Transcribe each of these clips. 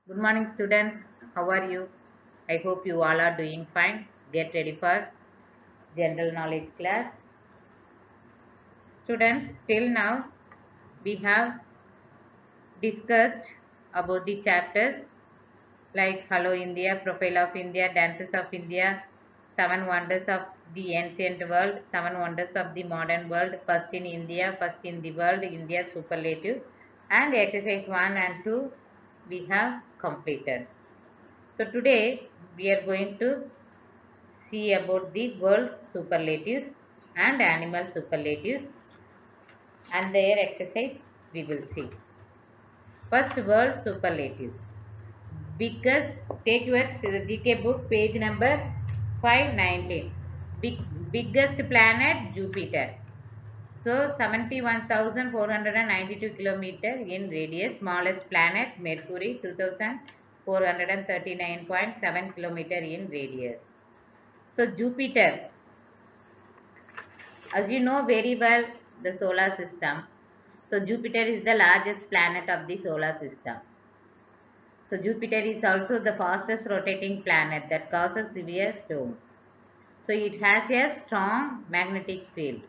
Good morning, students. How are you? I hope you all are doing fine. Get ready for general knowledge class. Students, till now we have discussed about the chapters like Hello India, Profile of India, Dances of India, Seven Wonders of the Ancient World, Seven Wonders of the Modern World, First in India, First in the World, India Superlative, and exercise 1 and 2 we have completed. So today we are going to see about the world's superlatives and animal superlatives and their exercise we will see. First, world superlatives. Biggest, take your GK book page number 519. Biggest planet Jupiter. So 71,492 kilometer in radius. Smallest planet Mercury 2,439.7 kilometer in radius. So Jupiter, as you know very well, the solar system. So Jupiter is the largest planet of the solar system. So Jupiter is also the fastest rotating planet that causes severe storms. So it has a strong magnetic field.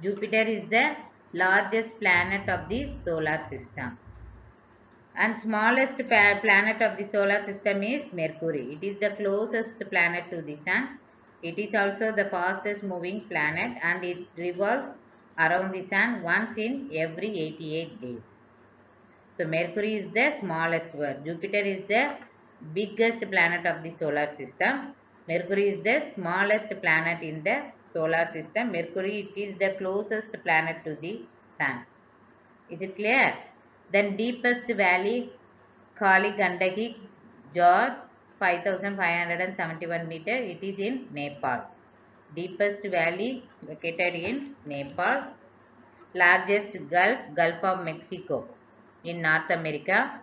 Jupiter is the largest planet of the solar system. And smallest planet of the solar system is Mercury. It is the closest planet to the sun. It is also the fastest moving planet and it revolves around the sun once in every 88 days. So Mercury is the smallest one. Jupiter is the biggest planet of the solar system. Mercury is the smallest planet in the solar system. Mercury it is the closest planet to the sun. Is it clear? Then deepest valley Kali Gandaki George 5571 meter. It is in Nepal. Deepest valley located in Nepal. Largest Gulf of Mexico in North America.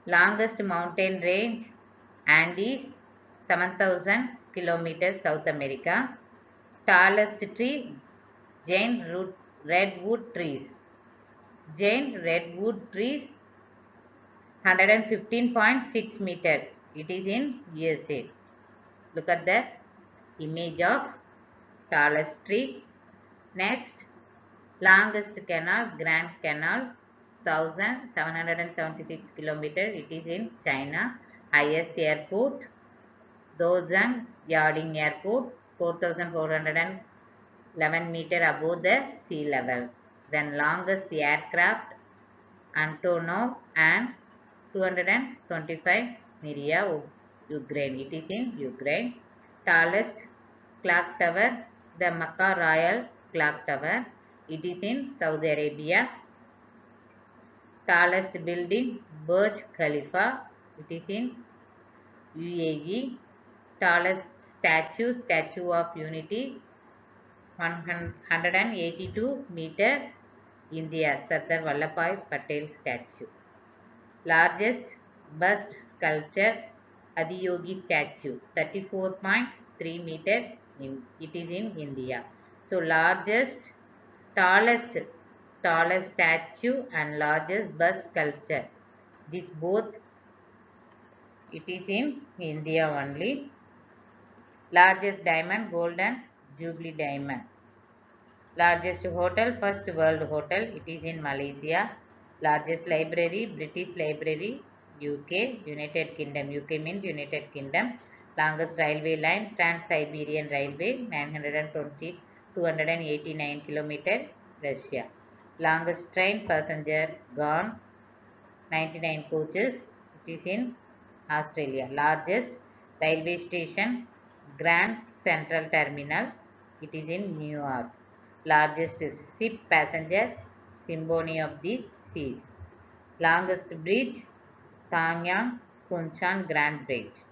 Longest mountain range Andes 7000 kilometers South America. Tallest tree redwood trees. Giant redwood trees 115.6 meter. It is in USA. Look at the image of tallest tree. Next, longest canal, Grand Canal, 1776 kilometer. It is in China. Highest airport, Dozhang Yarding Airport, 4411 meter above the sea level. Then longest aircraft, Antonov and 225 Miria, Ukraine. It is in Ukraine. Tallest clock tower, the Makkah Royal Clock Tower. It is in Saudi Arabia. Tallest building, Burj Khalifa. It is in UAE. Tallest statue, Statue of Unity, 182 meter, India, Sardar Vallabhbhai Patel statue. Largest bust sculpture, Adiyogi statue, 34.3 meter. It is in India. So largest, tallest, tallest statue and largest bust sculpture. This both it is in India only. Largest diamond, Golden Jubilee diamond. Largest hotel, First World Hotel. It is in Malaysia. Largest library, British Library, UK, United Kingdom. UK means United Kingdom. Longest railway line, Trans-Siberian Railway, 920, 289 kilometer, Russia. Longest train passenger gone, 99 coaches. It is in Australia. Largest railway station, Grand Central Terminal. It is in New York. Largest ship passenger, Symphony of the Seas. Longest bridge, Tangyang Kunshan Grand Bridge.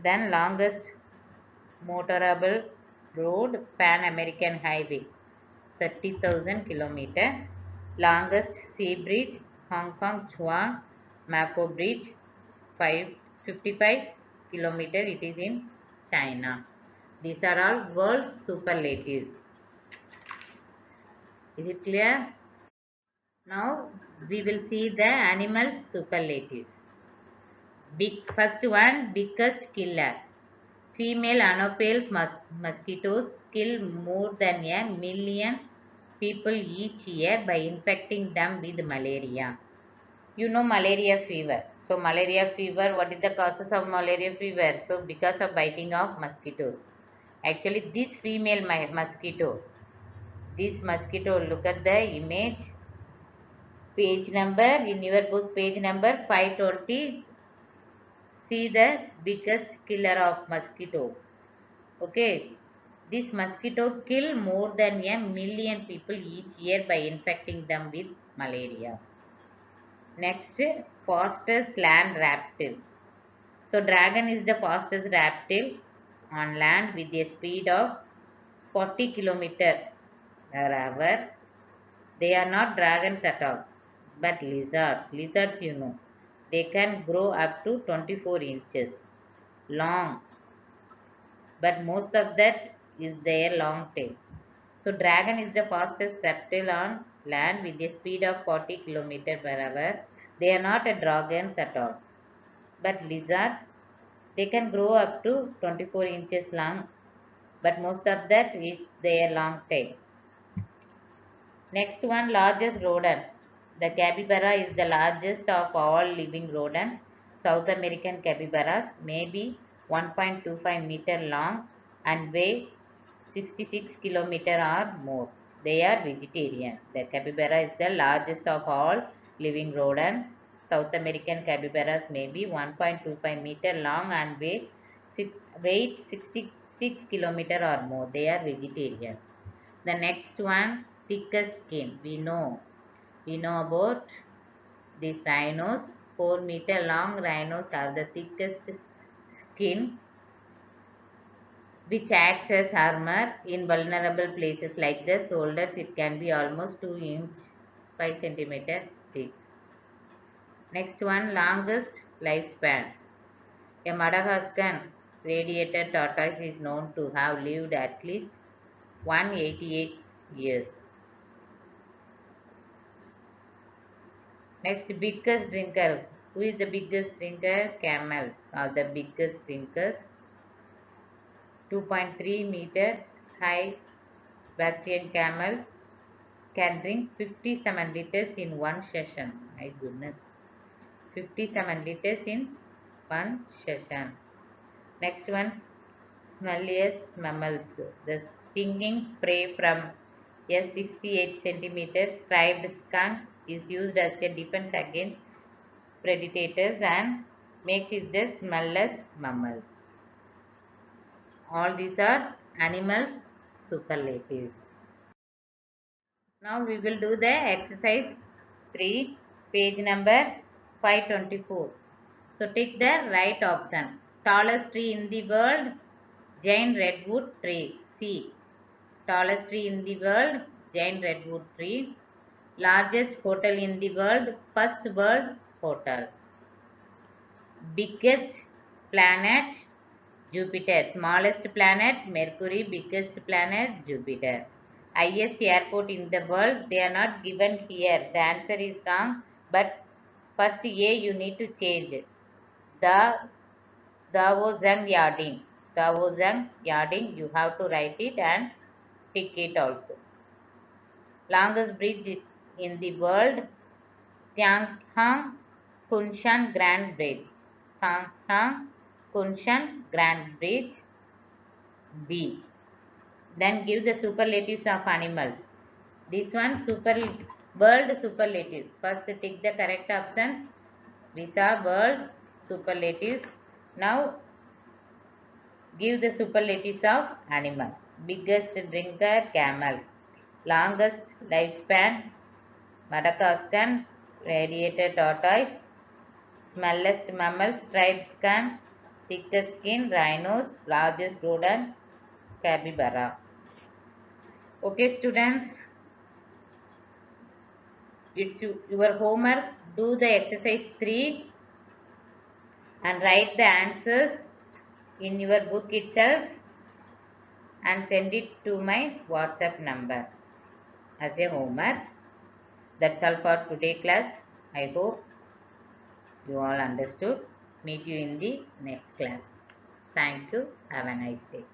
Then longest motorable road, Pan American Highway, 30,000 kilometer. Longest sea bridge, Hong Kong Chuan Mako Bridge, 55 kilometer. It is in China. These are all world superlatives. Is it clear? Now we will see the animals superlatives. First one, biggest killer. Female Anopheles mosquitoes kill more than a million people each year by infecting them with malaria. You know malaria fever. So malaria fever, what is the causes of malaria fever? So because of biting of mosquitoes. Actually, this female mosquito, this mosquito, look at the image, page number in your book, page number 520. See the biggest killer of mosquito. Okay, this mosquito kill more than a million people each year by infecting them with malaria. Next, fastest land reptile. So dragon is the fastest reptile on land with a speed of 40 kilometer per hour. They are not dragons at all, but lizards. Lizards, you know, they can grow up to 24 inches long, but most of that is their long tail. So dragon is the fastest reptile on land with a speed of 40 kilometer per hour. They are not a dragons at all, but lizards, they can grow up to 24 inches long, but most of that is their long tail. Next one, largest rodent. The capybara is the largest of all living rodents. South American capybaras may be 1.25 meter long and weigh 66 kilometer or more. They are vegetarian. The capybara is the largest of all living rodents. South American capybaras may be 1.25 meter long and weight 66 kilometer or more. They are vegetarian. The next one, thicker skin. We know about these rhinos. 4 meter long rhinos have the thickest skin, which acts as armor in vulnerable places like the shoulders. It can be almost 2 inch, 5 centimeter thick. Next one, longest lifespan. A Madagascan radiated tortoise is known to have lived at least 188 years. Next, biggest drinker. Who is the biggest drinker? Camels are the biggest drinkers. 2.3 meter high Bactrian camels can drink 57 liters in one session. My goodness. 57 liters in one session. Next one, smelliest mammals. The stinging spray from a 68 centimeter striped skunk is used as a defense against predators and makes it the smallest mammals. All these are animals superlatives. Now we will do the exercise 3, page number 524. So take the right option. Tallest tree in the world, giant redwood tree. C. Tallest tree in the world, giant redwood tree. Largest hotel in the world, First World Hotel. Biggest planet, Jupiter. Smallest planet, Mercury. Biggest planet, Jupiter. Highest airport in the world, they are not given here. The answer is wrong, but first A you need to change. The Dawozang Yarding. Dawozang Yarding, you have to write it and tick it also. Longest bridge in the world, Tianhang Kunshan Grand Bridge. Tianhang Kunshan Grand Bridge. B. Then give the superlatives of animals. This one, world superlative. First tick the correct options. These are world superlatives. Now give the superlatives of animals. Biggest drinker, camels. Longest lifespan, Madagascar radiated tortoise. Smallest mammal, striped skunk. Thickest skin, rhinos. Largest rodent, capybara. Okay, students, it's your homework. Do the exercise 3 and write the answers in your book itself and send it to my WhatsApp number as a homework. That's all for today class. I hope you all understood. Meet you in the next class. Thank you. Have a nice day.